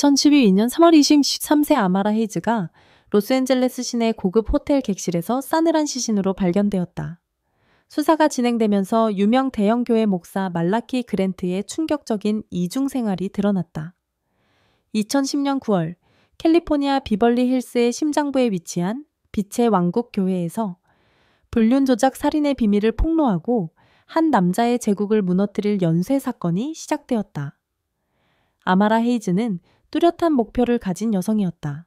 2012년 3월 23세 아마라 헤이즈가 로스앤젤레스 시내 고급 호텔 객실에서 싸늘한 시신으로 발견되었다. 수사가 진행되면서 유명 대형 교회 목사 말라키 그랜트의 충격적인 이중 생활이 드러났다. 2010년 9월 캘리포니아 비벌리 힐스의 심장부에 위치한 빛의 왕국 교회에서 불륜 조작 살인의 비밀을 폭로하고 한 남자의 제국을 무너뜨릴 연쇄 사건이 시작되었다. 아마라 헤이즈는 뚜렷한 목표를 가진 여성이었다.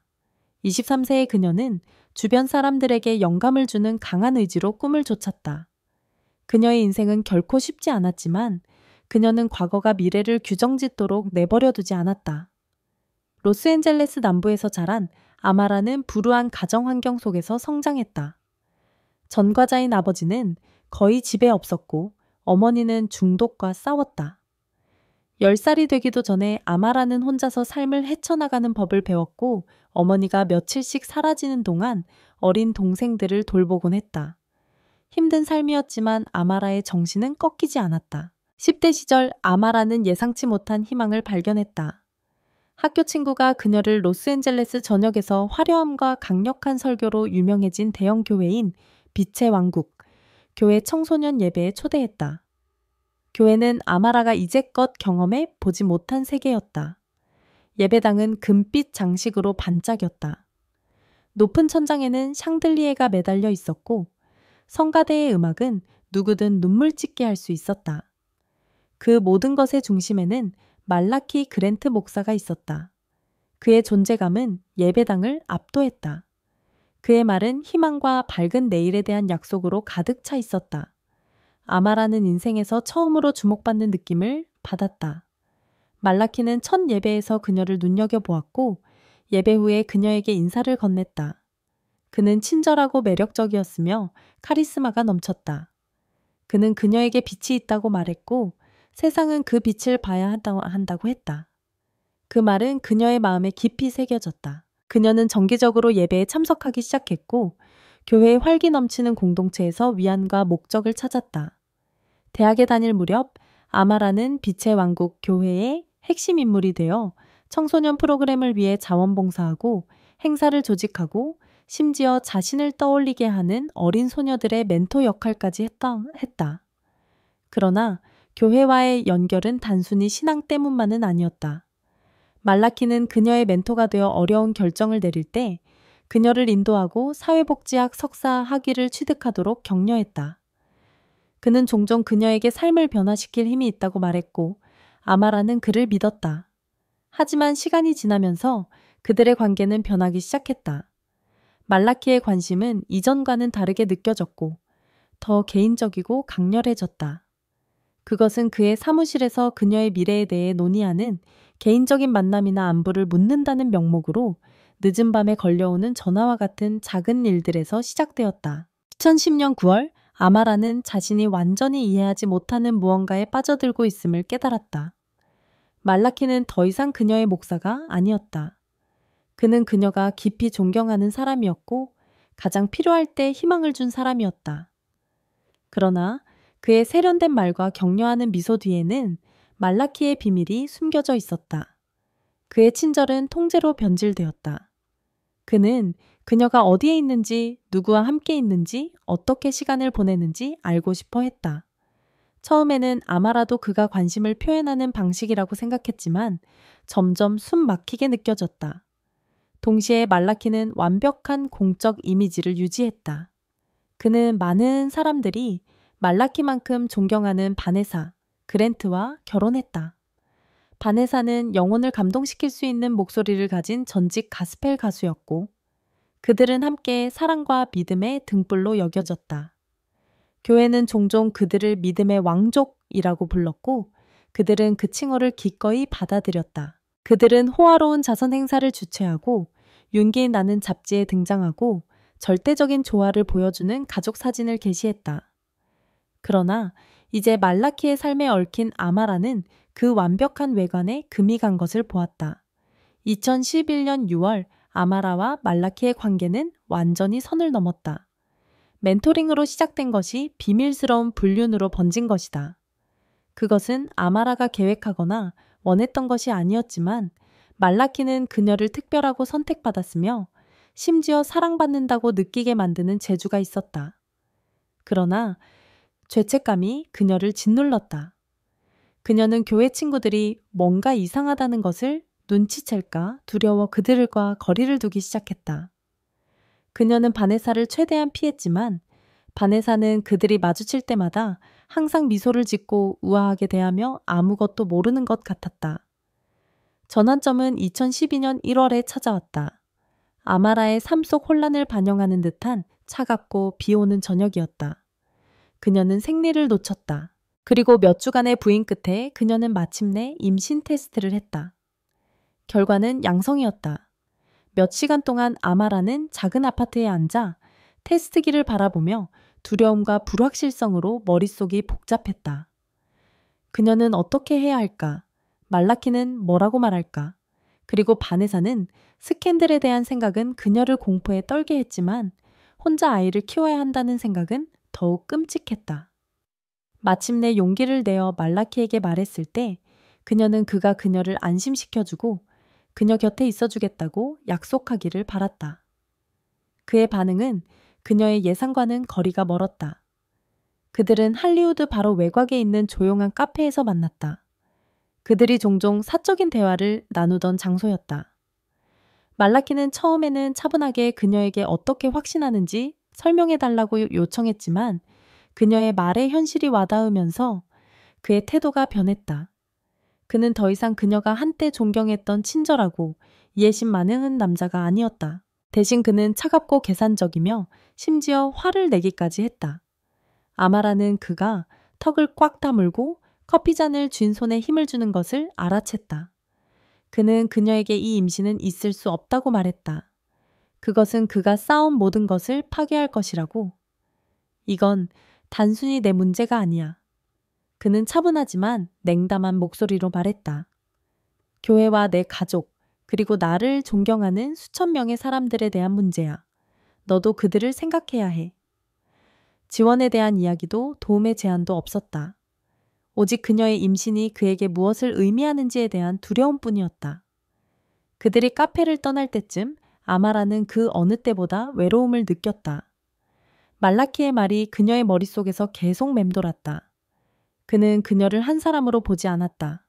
23세의 그녀는 주변 사람들에게 영감을 주는 강한 의지로 꿈을 쫓았다. 그녀의 인생은 결코 쉽지 않았지만 그녀는 과거가 미래를 규정짓도록 내버려 두지 않았다. 로스앤젤레스 남부에서 자란 아마라는 불우한 가정 환경 속에서 성장했다. 전과자인 아버지는 거의 집에 없었고 어머니는 중독과 싸웠다. 10살이 되기도 전에 아마라는 혼자서 삶을 헤쳐나가는 법을 배웠고 어머니가 며칠씩 사라지는 동안 어린 동생들을 돌보곤 했다. 힘든 삶이었지만 아마라의 정신은 꺾이지 않았다. 10대 시절 아마라는 예상치 못한 희망을 발견했다. 학교 친구가 그녀를 로스앤젤레스 전역에서 화려함과 강력한 설교로 유명해진 대형 교회인 빛의 왕국, 교회 청소년 예배에 초대했다. 교회는 아마라가 이제껏 경험해 보지 못한 세계였다. 예배당은 금빛 장식으로 반짝였다. 높은 천장에는 샹들리에가 매달려 있었고 성가대의 음악은 누구든 눈물 찢게 할 수 있었다. 그 모든 것의 중심에는 말라키 그랜트 목사가 있었다. 그의 존재감은 예배당을 압도했다. 그의 말은 희망과 밝은 내일에 대한 약속으로 가득 차 있었다. 아마라는 인생에서 처음으로 주목받는 느낌을 받았다. 말라키는 첫 예배에서 그녀를 눈여겨보았고 예배 후에 그녀에게 인사를 건넸다. 그는 친절하고 매력적이었으며 카리스마가 넘쳤다. 그는 그녀에게 빛이 있다고 말했고 세상은 그 빛을 봐야 한다고 했다. 그 말은 그녀의 마음에 깊이 새겨졌다. 그녀는 정기적으로 예배에 참석하기 시작했고 교회의 활기 넘치는 공동체에서 위안과 목적을 찾았다. 대학에 다닐 무렵 아마라는 빛의 왕국 교회의 핵심 인물이 되어 청소년 프로그램을 위해 자원봉사하고 행사를 조직하고 심지어 자신을 떠올리게 하는 어린 소녀들의 멘토 역할까지 했다. 그러나 교회와의 연결은 단순히 신앙 때문만은 아니었다. 말라키는 그녀의 멘토가 되어 어려운 결정을 내릴 때 그녀를 인도하고 사회복지학 석사 학위를 취득하도록 격려했다. 그는 종종 그녀에게 삶을 변화시킬 힘이 있다고 말했고 아마라는 그를 믿었다. 하지만 시간이 지나면서 그들의 관계는 변하기 시작했다. 말라키의 관심은 이전과는 다르게 느껴졌고 더 개인적이고 강렬해졌다. 그것은 그의 사무실에서 그녀의 미래에 대해 논의하는 개인적인 만남이나 안부를 묻는다는 명목으로 늦은 밤에 걸려오는 전화와 같은 작은 일들에서 시작되었다. 2010년 9월 아마라는 자신이 완전히 이해하지 못하는 무언가에 빠져들고 있음을 깨달았다. 말라키는 더 이상 그녀의 목사가 아니었다. 그는 그녀가 깊이 존경하는 사람이었고 가장 필요할 때 희망을 준 사람이었다. 그러나 그의 세련된 말과 격려하는 미소 뒤에는 말라키의 비밀이 숨겨져 있었다. 그의 친절은 통제로 변질되었다. 그는 그녀가 어디에 있는지, 누구와 함께 있는지, 어떻게 시간을 보내는지 알고 싶어 했다. 처음에는 아마라도 그가 관심을 표현하는 방식이라고 생각했지만 점점 숨 막히게 느껴졌다. 동시에 말라키는 완벽한 공적 이미지를 유지했다. 그는 많은 사람들이 말라키만큼 존경하는 바네사, 그랜트와 결혼했다. 바네사는 영혼을 감동시킬 수 있는 목소리를 가진 전직 가스펠 가수였고 그들은 함께 사랑과 믿음의 등불로 여겨졌다. 교회는 종종 그들을 믿음의 왕족이라고 불렀고 그들은 그 칭호를 기꺼이 받아들였다. 그들은 호화로운 자선 행사를 주최하고 윤기 나는 잡지에 등장하고 절대적인 조화를 보여주는 가족 사진을 게시했다. 그러나 이제 말라키의 삶에 얽힌 아마라는 그 완벽한 외관에 금이 간 것을 보았다. 2011년 6월 아마라와 말라키의 관계는 완전히 선을 넘었다. 멘토링으로 시작된 것이 비밀스러운 불륜으로 번진 것이다. 그것은 아마라가 계획하거나 원했던 것이 아니었지만 말라키는 그녀를 특별하고 선택받았으며 심지어 사랑받는다고 느끼게 만드는 재주가 있었다. 그러나 죄책감이 그녀를 짓눌렀다. 그녀는 교회 친구들이 뭔가 이상하다는 것을 눈치챌까 두려워 그들과 거리를 두기 시작했다. 그녀는 바네사를 최대한 피했지만 바네사는 그들이 마주칠 때마다 항상 미소를 짓고 우아하게 대하며 아무것도 모르는 것 같았다. 전환점은 2012년 1월에 찾아왔다. 아마라의 삶 속 혼란을 반영하는 듯한 차갑고 비 오는 저녁이었다. 그녀는 생리를 놓쳤다. 그리고 몇 주간의 부인 끝에 그녀는 마침내 임신 테스트를 했다. 결과는 양성이었다. 몇 시간 동안 아마라는 작은 아파트에 앉아 테스트기를 바라보며 두려움과 불확실성으로 머릿속이 복잡했다. 그녀는 어떻게 해야 할까? 말라키는 뭐라고 말할까? 그리고 바네사는 스캔들에 대한 생각은 그녀를 공포에 떨게 했지만 혼자 아이를 키워야 한다는 생각은 더욱 끔찍했다. 마침내 용기를 내어 말라키에게 말했을 때 그녀는 그가 그녀를 안심시켜주고 그녀 곁에 있어주겠다고 약속하기를 바랐다. 그의 반응은 그녀의 예상과는 거리가 멀었다. 그들은 할리우드 바로 외곽에 있는 조용한 카페에서 만났다. 그들이 종종 사적인 대화를 나누던 장소였다. 말라키는 처음에는 차분하게 그녀에게 어떻게 확신하는지 설명해달라고 요청했지만 그녀의 말에 현실이 와닿으면서 그의 태도가 변했다. 그는 더 이상 그녀가 한때 존경했던 친절하고 이해심 많은 남자가 아니었다. 대신 그는 차갑고 계산적이며 심지어 화를 내기까지 했다. 아마라는 그가 턱을 꽉 다물고 커피잔을 쥔 손에 힘을 주는 것을 알아챘다. 그는 그녀에게 이 임신은 있을 수 없다고 말했다. 그것은 그가 쌓은 모든 것을 파괴할 것이라고. 이건 단순히 내 문제가 아니야. 그는 차분하지만 냉담한 목소리로 말했다. 교회와 내 가족, 그리고 나를 존경하는 수천 명의 사람들에 대한 문제야. 너도 그들을 생각해야 해. 지원에 대한 이야기도 도움의 제안도 없었다. 오직 그녀의 임신이 그에게 무엇을 의미하는지에 대한 두려움뿐이었다. 그들이 카페를 떠날 때쯤 아마라는 그 어느 때보다 외로움을 느꼈다. 말라키의 말이 그녀의 머릿속에서 계속 맴돌았다. 그는 그녀를 한 사람으로 보지 않았다.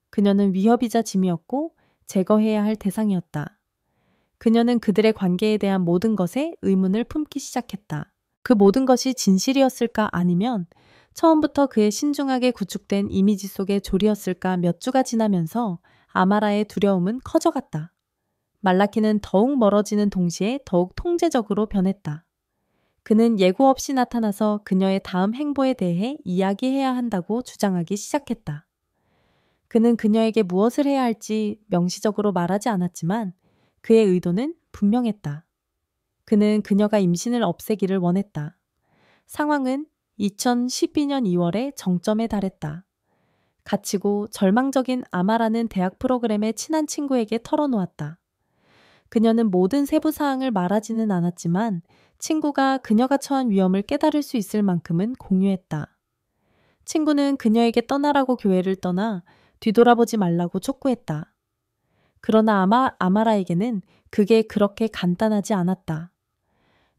그녀는 위협이자 짐이었고 제거해야 할 대상이었다. 그녀는 그들의 관계에 대한 모든 것에 의문을 품기 시작했다. 그 모든 것이 진실이었을까 아니면 처음부터 그의 신중하게 구축된 이미지 속의 조리였을까. 몇 주가 지나면서 아마라의 두려움은 커져갔다. 말라키는 더욱 멀어지는 동시에 더욱 통제적으로 변했다. 그는 예고 없이 나타나서 그녀의 다음 행보에 대해 이야기해야 한다고 주장하기 시작했다. 그는 그녀에게 무엇을 해야 할지 명시적으로 말하지 않았지만 그의 의도는 분명했다. 그는 그녀가 임신을 없애기를 원했다. 상황은 2012년 2월에 정점에 달했다. 갇히고 절망적인 아마라는 대학 프로그램의 친한 친구에게 털어놓았다. 그녀는 모든 세부 사항을 말하지는 않았지만 친구가 그녀가 처한 위험을 깨달을 수 있을 만큼은 공유했다. 친구는 그녀에게 떠나라고 교회를 떠나 뒤돌아보지 말라고 촉구했다. 그러나 아마라에게는 그게 그렇게 간단하지 않았다.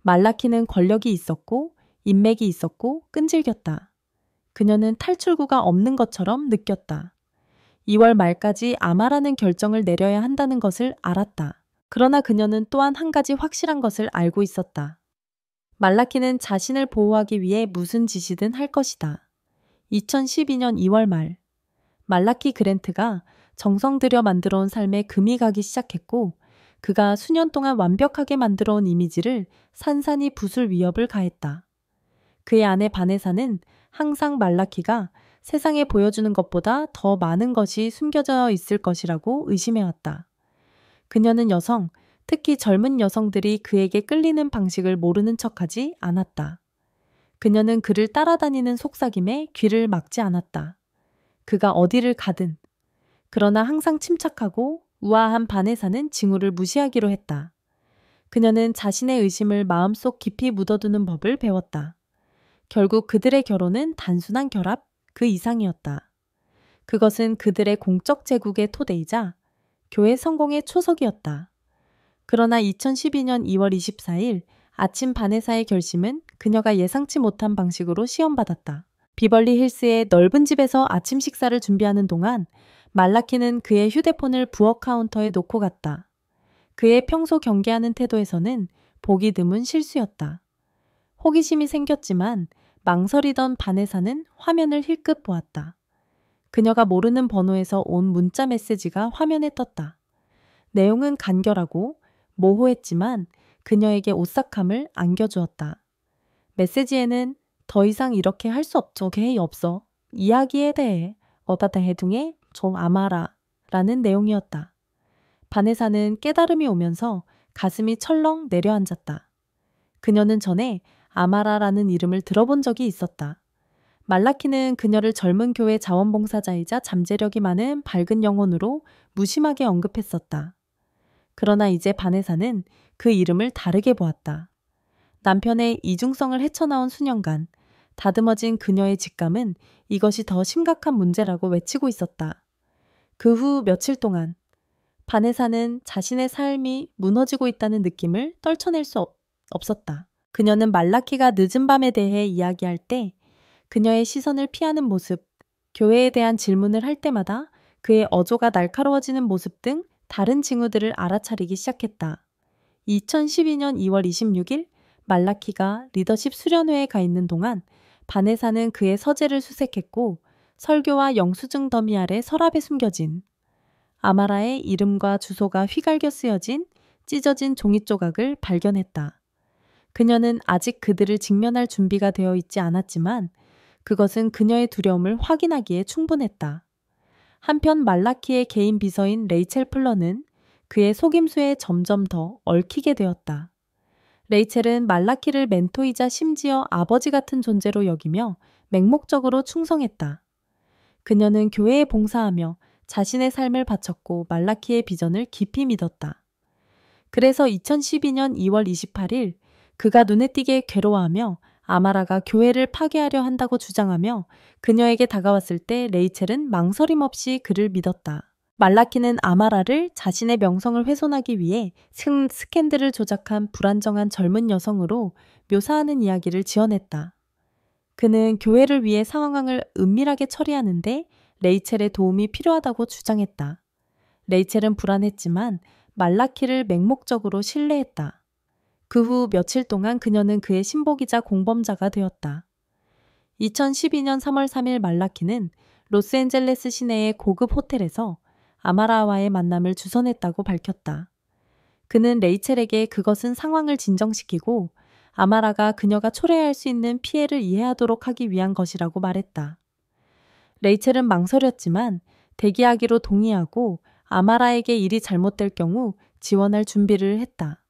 말라키는 권력이 있었고 인맥이 있었고 끈질겼다. 그녀는 탈출구가 없는 것처럼 느꼈다. 2월 말까지 아마라는 결정을 내려야 한다는 것을 알았다. 그러나 그녀는 또한 한 가지 확실한 것을 알고 있었다. 말라키는 자신을 보호하기 위해 무슨 짓이든 할 것이다. 2012년 2월 말, 말라키 그랜트가 정성 들여 만들어온 삶에 금이 가기 시작했고 그가 수년 동안 완벽하게 만들어온 이미지를 산산이 부술 위협을 가했다. 그의 아내 바네사는 항상 말라키가 세상에 보여주는 것보다 더 많은 것이 숨겨져 있을 것이라고 의심해왔다. 그녀는 여성, 특히 젊은 여성들이 그에게 끌리는 방식을 모르는 척하지 않았다. 그녀는 그를 따라다니는 속삭임에 귀를 막지 않았다. 그가 어디를 가든. 그러나 항상 침착하고 우아한 바네사는 징후를 무시하기로 했다. 그녀는 자신의 의심을 마음속 깊이 묻어두는 법을 배웠다. 결국 그들의 결혼은 단순한 결합, 그 이상이었다. 그것은 그들의 공적 제국의 토대이자 교회 성공의 초석이었다. 그러나 2012년 2월 24일 아침 바네사의 결심은 그녀가 예상치 못한 방식으로 시험받았다. 비벌리 힐스의 넓은 집에서 아침 식사를 준비하는 동안 말라키는 그의 휴대폰을 부엌 카운터에 놓고 갔다. 그의 평소 경계하는 태도에서는 보기 드문 실수였다. 호기심이 생겼지만 망설이던 바네사는 화면을 힐끗 보았다. 그녀가 모르는 번호에서 온 문자 메시지가 화면에 떴다. 내용은 간결하고 모호했지만 그녀에게 오싹함을 안겨주었다. 메시지에는 더 이상 이렇게 할 수 없죠. 게이 없어. 이야기에 대해 어다다 해둥에 좀 아마라 라는 내용이었다. 바네사는 깨달음이 오면서 가슴이 철렁 내려앉았다. 그녀는 전에 아마라라는 이름을 들어본 적이 있었다. 말라키는 그녀를 젊은 교회 자원봉사자이자 잠재력이 많은 밝은 영혼으로 무심하게 언급했었다. 그러나 이제 바네사는 그 이름을 다르게 보았다. 남편의 이중성을 헤쳐나온 수년간 다듬어진 그녀의 직감은 이것이 더 심각한 문제라고 외치고 있었다. 그 후 며칠 동안 바네사는 자신의 삶이 무너지고 있다는 느낌을 떨쳐낼 수 없었다. 그녀는 말라키가 늦은 밤에 대해 이야기할 때 그녀의 시선을 피하는 모습, 교회에 대한 질문을 할 때마다 그의 어조가 날카로워지는 모습 등 다른 징후들을 알아차리기 시작했다. 2012년 2월 26일 말라키가 리더십 수련회에 가 있는 동안 바네사는 그의 서재를 수색했고 설교와 영수증 더미 아래 서랍에 숨겨진 아마라의 이름과 주소가 휘갈겨 쓰여진 찢어진 종이 조각을 발견했다. 그녀는 아직 그들을 직면할 준비가 되어 있지 않았지만 그것은 그녀의 두려움을 확인하기에 충분했다. 한편 말라키의 개인 비서인 레이첼 플러는 그의 속임수에 점점 더 얽히게 되었다. 레이첼은 말라키를 멘토이자 심지어 아버지 같은 존재로 여기며 맹목적으로 충성했다. 그녀는 교회에 봉사하며 자신의 삶을 바쳤고 말라키의 비전을 깊이 믿었다. 그래서 2012년 2월 28일 그가 눈에 띄게 괴로워하며 아마라가 교회를 파괴하려 한다고 주장하며 그녀에게 다가왔을 때 레이첼은 망설임 없이 그를 믿었다. 말라키는 아마라를 자신의 명성을 훼손하기 위해 스캔들을 조작한 불안정한 젊은 여성으로 묘사하는 이야기를 지어냈다. 그는 교회를 위해 상황을 은밀하게 처리하는데 레이첼의 도움이 필요하다고 주장했다. 레이첼은 불안했지만 말라키를 맹목적으로 신뢰했다. 그 후 며칠 동안 그녀는 그의 신복이자 공범자가 되었다. 2012년 3월 3일 말라키는 로스앤젤레스 시내의 고급 호텔에서 아마라와의 만남을 주선했다고 밝혔다. 그는 레이첼에게 그것은 상황을 진정시키고 아마라가 그녀가 초래할 수 있는 피해를 이해하도록 하기 위한 것이라고 말했다. 레이첼은 망설였지만 대기하기로 동의하고 아마라에게 일이 잘못될 경우 지원할 준비를 했다.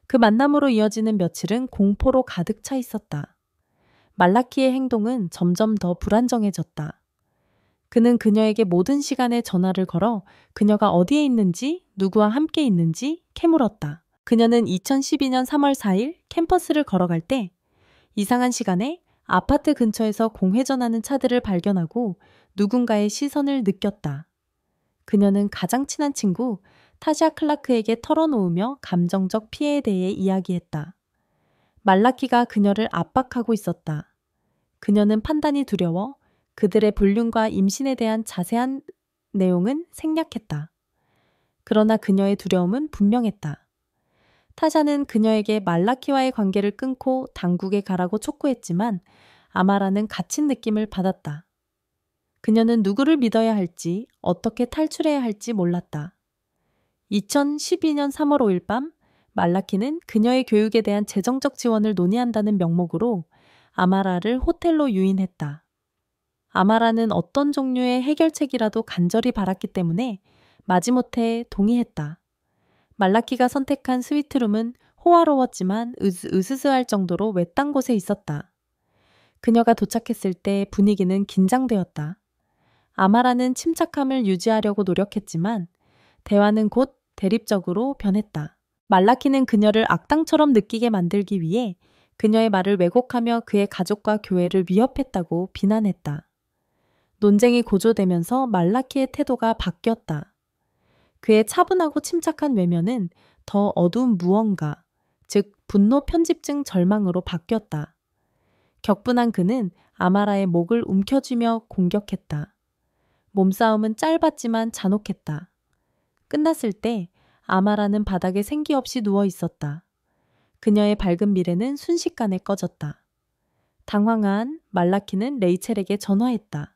그 만남으로 이어지는 며칠은 공포로 가득 차 있었다. 말라키의 행동은 점점 더 불안정해졌다. 그는 그녀에게 모든 시간에 전화를 걸어 그녀가 어디에 있는지, 누구와 함께 있는지 캐물었다. 그녀는 2012년 3월 4일 캠퍼스를 걸어갈 때 이상한 시간에 아파트 근처에서 공회전하는 차들을 발견하고 누군가의 시선을 느꼈다. 그녀는 가장 친한 친구 타샤 클라크에게 털어놓으며 감정적 피해에 대해 이야기했다. 말라키가 그녀를 압박하고 있었다. 그녀는 판단이 두려워 그들의 불륜과 임신에 대한 자세한 내용은 생략했다. 그러나 그녀의 두려움은 분명했다. 타샤는 그녀에게 말라키와의 관계를 끊고 당국에 가라고 촉구했지만 아마라는 갇힌 느낌을 받았다. 그녀는 누구를 믿어야 할지, 어떻게 탈출해야 할지 몰랐다. 2012년 3월 5일 밤 말라키는 그녀의 교육에 대한 재정적 지원을 논의한다는 명목으로 아마라를 호텔로 유인했다. 아마라는 어떤 종류의 해결책이라도 간절히 바랐기 때문에 마지못해 동의했다. 말라키가 선택한 스위트룸은 호화로웠지만 으스스할 정도로 외딴 곳에 있었다. 그녀가 도착했을 때 분위기는 긴장되었다. 아마라는 침착함을 유지하려고 노력했지만 대화는 곧 대립적으로 변했다. 말라키는 그녀를 악당처럼 느끼게 만들기 위해 그녀의 말을 왜곡하며 그의 가족과 교회를 위협했다고 비난했다. 논쟁이 고조되면서 말라키의 태도가 바뀌었다. 그의 차분하고 침착한 외면은 더 어두운 무언가, 즉 분노 편집증 절망으로 바뀌었다. 격분한 그는 아마라의 목을 움켜쥐며 공격했다. 몸싸움은 짧았지만 잔혹했다. 끝났을 때 아마라는 바닥에 생기 없이 누워 있었다. 그녀의 밝은 미래는 순식간에 꺼졌다. 당황한 말라키는 레이첼에게 전화했다.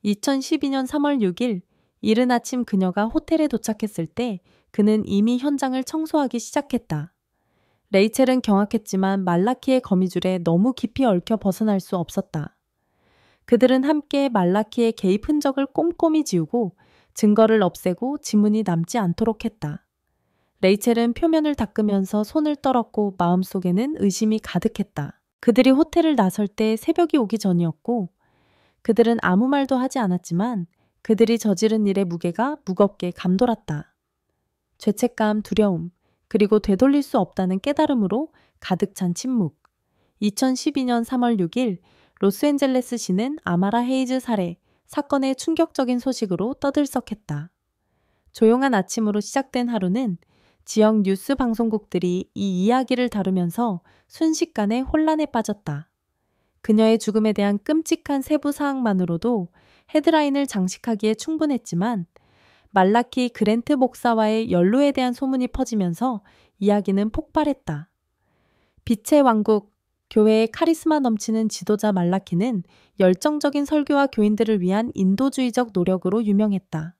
2012년 3월 6일 이른 아침 그녀가 호텔에 도착했을 때 그는 이미 현장을 청소하기 시작했다. 레이첼은 경악했지만 말라키의 거미줄에 너무 깊이 얽혀 벗어날 수 없었다. 그들은 함께 말라키의 개입 흔적을 꼼꼼히 지우고 증거를 없애고 지문이 남지 않도록 했다. 레이첼은 표면을 닦으면서 손을 떨었고 마음속에는 의심이 가득했다. 그들이 호텔을 나설 때 새벽이 오기 전이었고 그들은 아무 말도 하지 않았지만 그들이 저지른 일의 무게가 무겁게 감돌았다. 죄책감, 두려움, 그리고 되돌릴 수 없다는 깨달음으로 가득 찬 침묵. 2012년 3월 6일 로스앤젤레스시는 아마라 헤이즈 살해, 사건의 충격적인 소식으로 떠들썩했다. 조용한 아침으로 시작된 하루는 지역 뉴스 방송국들이 이 이야기를 다루면서 순식간에 혼란에 빠졌다. 그녀의 죽음에 대한 끔찍한 세부 사항만으로도 헤드라인을 장식하기에 충분했지만 말라키 그랜트 목사와의 연루에 대한 소문이 퍼지면서 이야기는 폭발했다. 빛의 왕국, 교회의 카리스마 넘치는 지도자 말라키는 열정적인 설교와 교인들을 위한 인도주의적 노력으로 유명했다.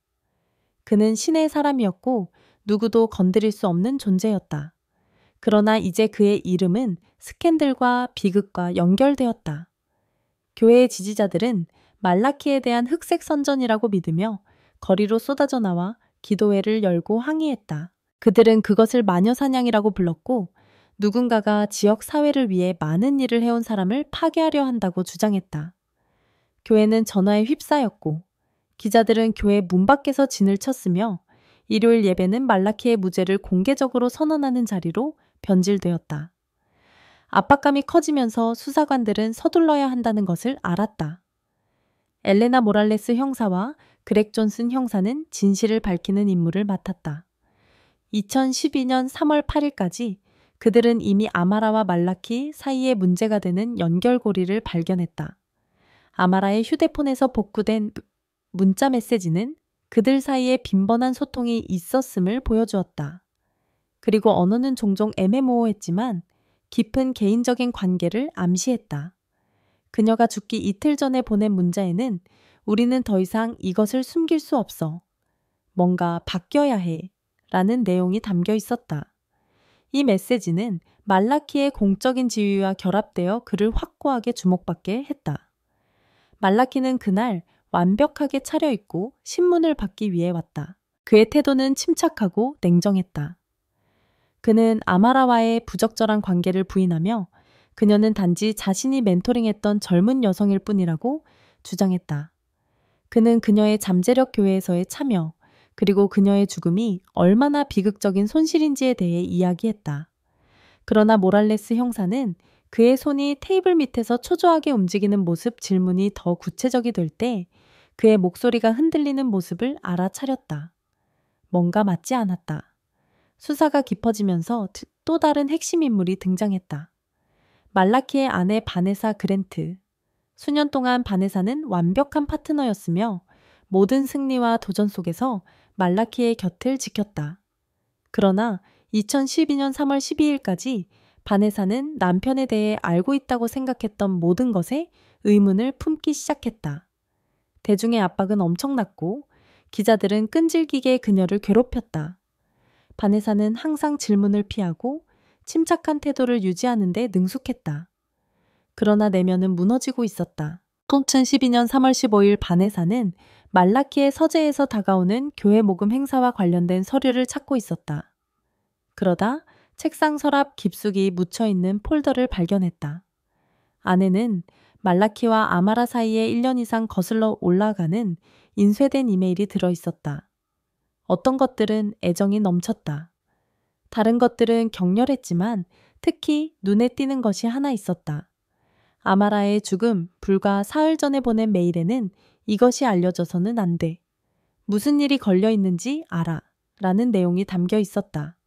그는 신의 사람이었고 누구도 건드릴 수 없는 존재였다. 그러나 이제 그의 이름은 스캔들과 비극과 연결되었다. 교회의 지지자들은 말라키에 대한 흑색 선전이라고 믿으며 거리로 쏟아져 나와 기도회를 열고 항의했다. 그들은 그것을 마녀사냥이라고 불렀고 누군가가 지역 사회를 위해 많은 일을 해온 사람을 파괴하려 한다고 주장했다. 교회는 전화에 휩싸였고 기자들은 교회 문 밖에서 진을 쳤으며 일요일 예배는 말라키의 무죄를 공개적으로 선언하는 자리로 변질되었다. 압박감이 커지면서 수사관들은 서둘러야 한다는 것을 알았다. 엘레나 모랄레스 형사와 그렉 존슨 형사는 진실을 밝히는 임무를 맡았다. 2012년 3월 8일까지 그들은 이미 아마라와 말라키 사이에 문제가 되는 연결고리를 발견했다. 아마라의 휴대폰에서 복구된 문자 메시지는 그들 사이에 빈번한 소통이 있었음을 보여주었다. 그리고 언어는 종종 애매모호했지만 깊은 개인적인 관계를 암시했다. 그녀가 죽기 이틀 전에 보낸 문자에는 우리는 더 이상 이것을 숨길 수 없어. 뭔가 바뀌어야 해. 라는 내용이 담겨 있었다. 이 메시지는 말라키의 공적인 지위와 결합되어 그를 확고하게 주목받게 했다. 말라키는 그날 완벽하게 차려입고 신문을 받기 위해 왔다. 그의 태도는 침착하고 냉정했다. 그는 아마라와의 부적절한 관계를 부인하며 그녀는 단지 자신이 멘토링했던 젊은 여성일 뿐이라고 주장했다. 그는 그녀의 잠재력 교회에서의 참여, 그리고 그녀의 죽음이 얼마나 비극적인 손실인지에 대해 이야기했다. 그러나 모랄레스 형사는 그의 손이 테이블 밑에서 초조하게 움직이는 모습 질문이 더 구체적이 될 때 그의 목소리가 흔들리는 모습을 알아차렸다. 뭔가 맞지 않았다. 수사가 깊어지면서 또 다른 핵심 인물이 등장했다. 말라키의 아내 바네사 그랜트. 수년 동안 바네사는 완벽한 파트너였으며 모든 승리와 도전 속에서 말라키의 곁을 지켰다. 그러나 2012년 3월 12일까지 바네사는 남편에 대해 알고 있다고 생각했던 모든 것에 의문을 품기 시작했다. 대중의 압박은 엄청났고 기자들은 끈질기게 그녀를 괴롭혔다. 바네사는 항상 질문을 피하고 침착한 태도를 유지하는 데 능숙했다. 그러나 내면은 무너지고 있었다. 2012년 3월 15일 바네사는 말라키의 서재에서 다가오는 교회 모금 행사와 관련된 서류를 찾고 있었다. 그러다 책상 서랍 깊숙이 묻혀있는 폴더를 발견했다. 안에는 말라키와 아마라 사이에 1년 이상 거슬러 올라가는 인쇄된 이메일이 들어있었다. 어떤 것들은 애정이 넘쳤다. 다른 것들은 격렬했지만 특히 눈에 띄는 것이 하나 있었다. 아마라의 죽음 불과 사흘 전에 보낸 메일에는 이것이 알려져서는 안 돼. 무슨 일이 걸려 있는지 알아. 라는 내용이 담겨 있었다.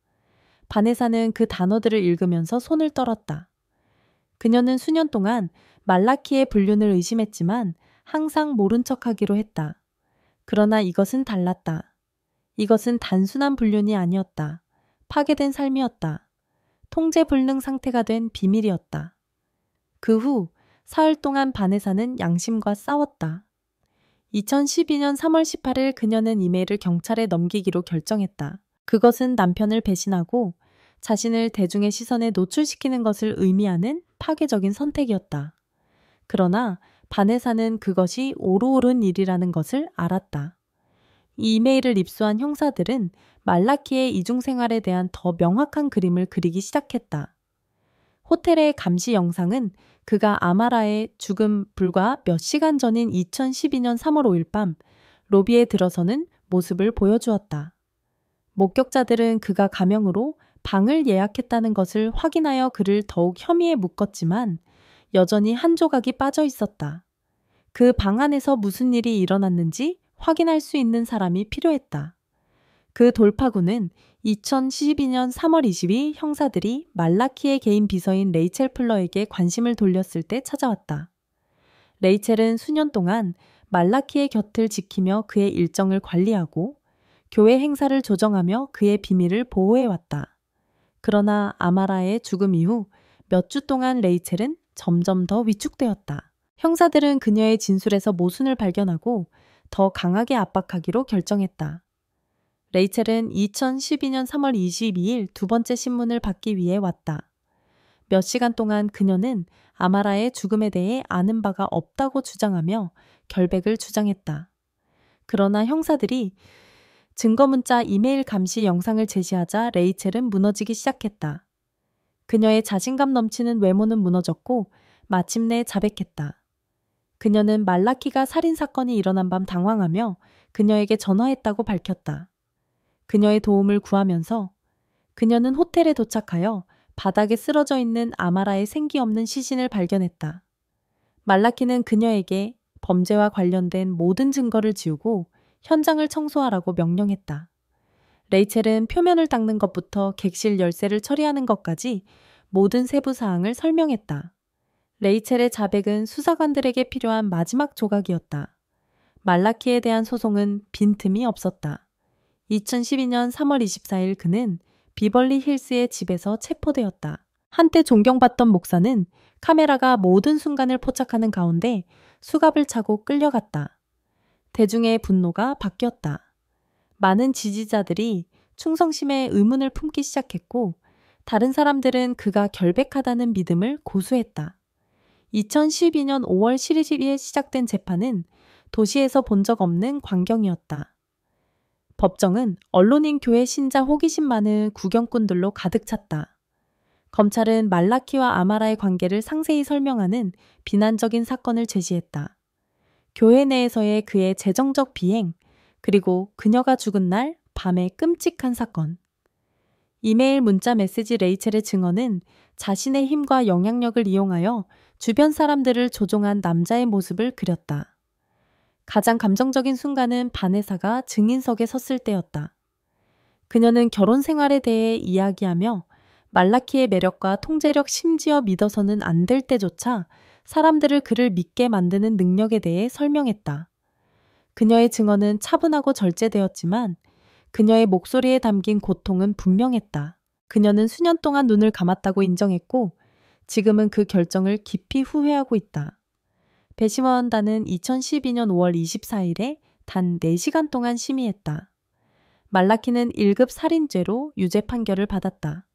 바네사는 그 단어들을 읽으면서 손을 떨었다. 그녀는 수년 동안 말라키의 불륜을 의심했지만 항상 모른 척하기로 했다. 그러나 이것은 달랐다. 이것은 단순한 불륜이 아니었다. 파괴된 삶이었다. 통제불능 상태가 된 비밀이었다. 그 후 사흘 동안 바네사는 양심과 싸웠다. 2012년 3월 18일 그녀는 이메일을 경찰에 넘기기로 결정했다. 그것은 남편을 배신하고 자신을 대중의 시선에 노출시키는 것을 의미하는 파괴적인 선택이었다. 그러나 바네사는 그것이 옳고 옳은 일이라는 것을 알았다. 이 이메일을 입수한 형사들은 말라키의 이중생활에 대한 더 명확한 그림을 그리기 시작했다. 호텔의 감시 영상은 그가 아마라의 죽음 불과 몇 시간 전인 2012년 3월 5일 밤 로비에 들어서는 모습을 보여주었다. 목격자들은 그가 가명으로 방을 예약했다는 것을 확인하여 그를 더욱 혐의에 묶었지만 여전히 한 조각이 빠져 있었다. 그 방 안에서 무슨 일이 일어났는지 확인할 수 있는 사람이 필요했다. 그 돌파구는 2012년 3월 22일 형사들이 말라키의 개인 비서인 레이첼 플러에게 관심을 돌렸을 때 찾아왔다. 레이첼은 수년 동안 말라키의 곁을 지키며 그의 일정을 관리하고 교회 행사를 조정하며 그의 비밀을 보호해왔다. 그러나 아마라의 죽음 이후 몇 주 동안 레이첼은 점점 더 위축되었다. 형사들은 그녀의 진술에서 모순을 발견하고 더 강하게 압박하기로 결정했다. 레이첼은 2012년 3월 22일 두 번째 신문을 받기 위해 왔다. 몇 시간 동안 그녀는 아마라의 죽음에 대해 아는 바가 없다고 주장하며 결백을 주장했다. 그러나 형사들이 증거문자 이메일 감시 영상을 제시하자 레이첼은 무너지기 시작했다. 그녀의 자신감 넘치는 외모는 무너졌고 마침내 자백했다. 그녀는 말라키가 살인사건이 일어난 밤 당황하며 그녀에게 전화했다고 밝혔다. 그녀의 도움을 구하면서 그녀는 호텔에 도착하여 바닥에 쓰러져 있는 아마라의 생기 없는 시신을 발견했다. 말라키는 그녀에게 범죄와 관련된 모든 증거를 지우고 현장을 청소하라고 명령했다. 레이첼은 표면을 닦는 것부터 객실 열쇠를 처리하는 것까지 모든 세부 사항을 설명했다. 레이첼의 자백은 수사관들에게 필요한 마지막 조각이었다. 말라키에 대한 소송은 빈틈이 없었다. 2012년 3월 24일 그는 비벌리 힐스의 집에서 체포되었다. 한때 존경받던 목사는 카메라가 모든 순간을 포착하는 가운데 수갑을 차고 끌려갔다. 대중의 분노가 바뀌었다. 많은 지지자들이 충성심에 의문을 품기 시작했고 다른 사람들은 그가 결백하다는 믿음을 고수했다. 2012년 5월 12일에 시작된 재판은 도시에서 본 적 없는 광경이었다. 법정은 언론인 교회 신자 호기심 많은 구경꾼들로 가득 찼다. 검찰은 말라키와 아마라의 관계를 상세히 설명하는 비난적인 사건을 제시했다. 교회 내에서의 그의 재정적 비행, 그리고 그녀가 죽은 날 밤의 끔찍한 사건. 이메일 문자 메시지 레이첼의 증언은 자신의 힘과 영향력을 이용하여 주변 사람들을 조종한 남자의 모습을 그렸다. 가장 감정적인 순간은 바네사가 증인석에 섰을 때였다. 그녀는 결혼 생활에 대해 이야기하며 말라키의 매력과 통제력 심지어 믿어서는 안 될 때조차 사람들을 그를 믿게 만드는 능력에 대해 설명했다. 그녀의 증언은 차분하고 절제되었지만 그녀의 목소리에 담긴 고통은 분명했다. 그녀는 수년 동안 눈을 감았다고 인정했고 지금은 그 결정을 깊이 후회하고 있다. 배심원단은 2012년 5월 24일에 단 4시간 동안 심의했다. 말라키는 1급 살인죄로 유죄 판결을 받았다.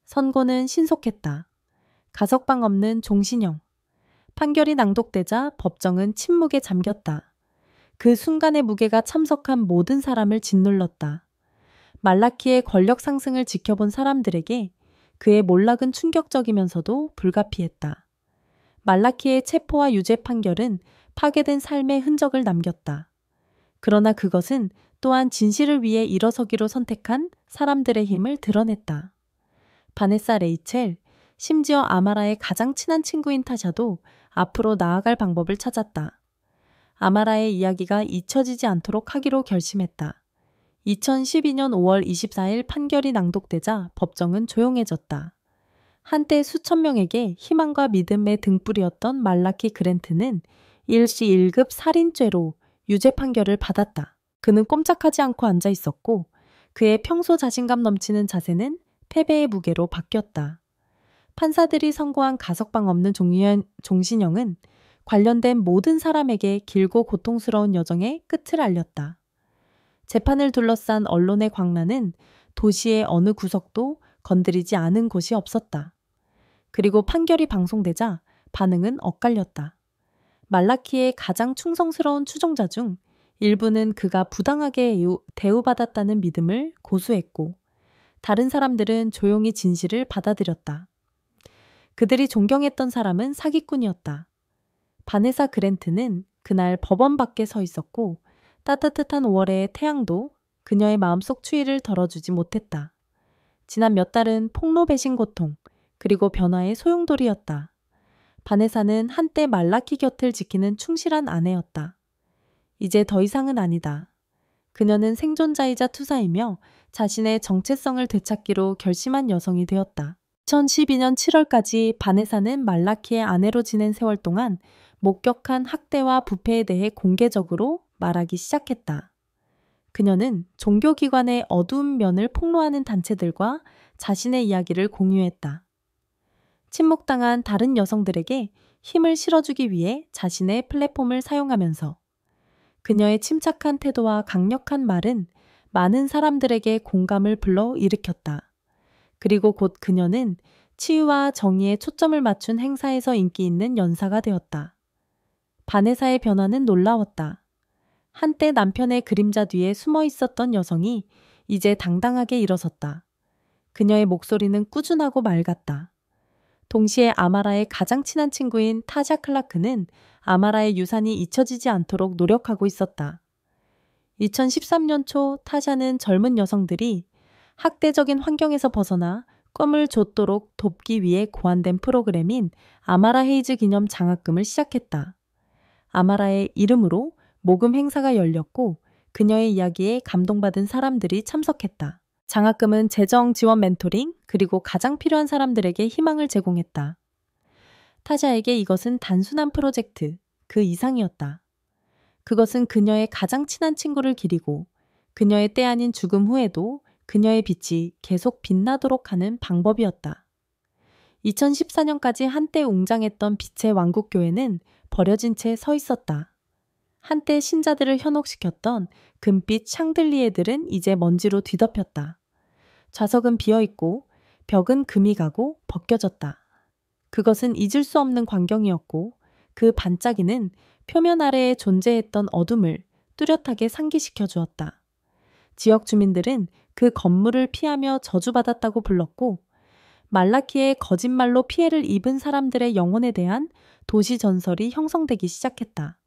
선고는 신속했다. 가석방 없는 종신형. 판결이 낭독되자 법정은 침묵에 잠겼다. 그 순간의 무게가 참석한 모든 사람을 짓눌렀다. 말라키의 권력 상승을 지켜본 사람들에게 그의 몰락은 충격적이면서도 불가피했다. 말라키의 체포와 유죄 판결은 파괴된 삶의 흔적을 남겼다. 그러나 그것은 또한 진실을 위해 일어서기로 선택한 사람들의 힘을 드러냈다. 바네사 레이첼, 심지어 아마라의 가장 친한 친구인 타샤도 앞으로 나아갈 방법을 찾았다. 아마라의 이야기가 잊혀지지 않도록 하기로 결심했다. 2012년 5월 24일 판결이 낭독되자 법정은 조용해졌다. 한때 수천 명에게 희망과 믿음의 등불이었던 말라키 그랜트는 일시 1급 살인죄로 유죄 판결을 받았다. 그는 꼼짝하지 않고 앉아 있었고 그의 평소 자신감 넘치는 자세는 패배의 무게로 바뀌었다. 판사들이 선고한 가석방 없는 종신형은 관련된 모든 사람에게 길고 고통스러운 여정의 끝을 알렸다. 재판을 둘러싼 언론의 광란은 도시의 어느 구석도 건드리지 않은 곳이 없었다. 그리고 판결이 방송되자 반응은 엇갈렸다. 말라키의 가장 충성스러운 추종자 중 일부는 그가 부당하게 대우받았다는 믿음을 고수했고 다른 사람들은 조용히 진실을 받아들였다. 그들이 존경했던 사람은 사기꾼이었다. 바네사 그랜트는 그날 법원 밖에 서 있었고 따뜻한 5월의 태양도 그녀의 마음속 추위를 덜어주지 못했다. 지난 몇 달은 폭로 배신 고통, 그리고 변화의 소용돌이였다. 바네사는 한때 말라키 곁을 지키는 충실한 아내였다. 이제 더 이상은 아니다. 그녀는 생존자이자 투사이며 자신의 정체성을 되찾기로 결심한 여성이 되었다. 2012년 7월까지 바네사는 말라키의 아내로 지낸 세월 동안 목격한 학대와 부패에 대해 공개적으로 말하기 시작했다. 그녀는 종교기관의 어두운 면을 폭로하는 단체들과 자신의 이야기를 공유했다. 침묵당한 다른 여성들에게 힘을 실어주기 위해 자신의 플랫폼을 사용하면서 그녀의 침착한 태도와 강력한 말은 많은 사람들에게 공감을 불러일으켰다. 그리고 곧 그녀는 치유와 정의에 초점을 맞춘 행사에서 인기 있는 연사가 되었다. 바네사의 변화는 놀라웠다. 한때 남편의 그림자 뒤에 숨어 있었던 여성이 이제 당당하게 일어섰다. 그녀의 목소리는 꾸준하고 맑았다. 동시에 아마라의 가장 친한 친구인 타샤 클라크는 아마라의 유산이 잊혀지지 않도록 노력하고 있었다. 2013년 초 타샤는 젊은 여성들이 학대적인 환경에서 벗어나 꿈을 좇도록 돕기 위해 고안된 프로그램인 아마라 헤이즈 기념 장학금을 시작했다. 아마라의 이름으로 모금 행사가 열렸고 그녀의 이야기에 감동받은 사람들이 참석했다. 장학금은 재정 지원 멘토링 그리고 가장 필요한 사람들에게 희망을 제공했다. 타샤에게 이것은 단순한 프로젝트, 그 이상이었다. 그것은 그녀의 가장 친한 친구를 기리고 그녀의 때 아닌 죽음 후에도 그녀의 빛이 계속 빛나도록 하는 방법이었다. 2014년까지 한때 웅장했던 빛의 왕국교회는 버려진 채 서 있었다. 한때 신자들을 현혹시켰던 금빛 샹들리에들은 이제 먼지로 뒤덮였다. 좌석은 비어있고 벽은 금이 가고 벗겨졌다. 그것은 잊을 수 없는 광경이었고 그 반짝이는 표면 아래에 존재했던 어둠을 뚜렷하게 상기시켜 주었다. 지역 주민들은 그 건물을 피하며 저주받았다고 불렀고 말라키의 거짓말로 피해를 입은 사람들의 영혼에 대한 도시 전설이 형성되기 시작했다.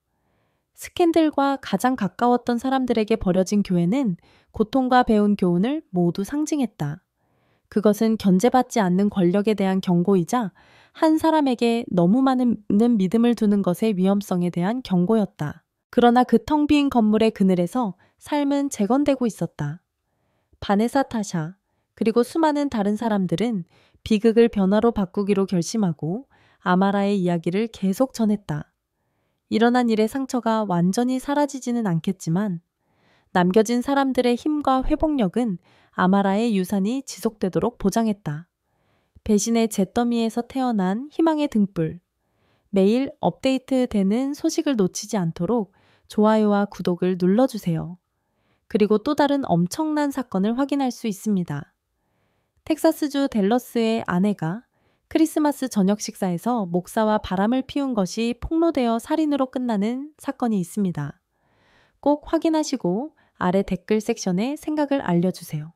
스캔들과 가장 가까웠던 사람들에게 버려진 교회는 고통과 배운 교훈을 모두 상징했다. 그것은 견제받지 않는 권력에 대한 경고이자 한 사람에게 너무 많은 믿음을 두는 것의 위험성에 대한 경고였다. 그러나 그 텅 빈 건물의 그늘에서 삶은 재건되고 있었다. 바네사 타샤, 그리고 수많은 다른 사람들은 비극을 변화로 바꾸기로 결심하고 아마라의 이야기를 계속 전했다. 일어난 일의 상처가 완전히 사라지지는 않겠지만 남겨진 사람들의 힘과 회복력은 아마라의 유산이 지속되도록 보장했다. 배신의 잿더미에서 태어난 희망의 등불. 매일 업데이트되는 소식을 놓치지 않도록 좋아요와 구독을 눌러주세요. 그리고 또 다른 엄청난 사건을 확인할 수 있습니다. 텍사스주 댈러스의 아내가 크리스마스 저녁 식사에서 목사와 바람을 피운 것이 폭로되어 살인으로 끝나는 사건이 있습니다. 꼭 확인하시고 아래 댓글 섹션에 생각을 알려주세요.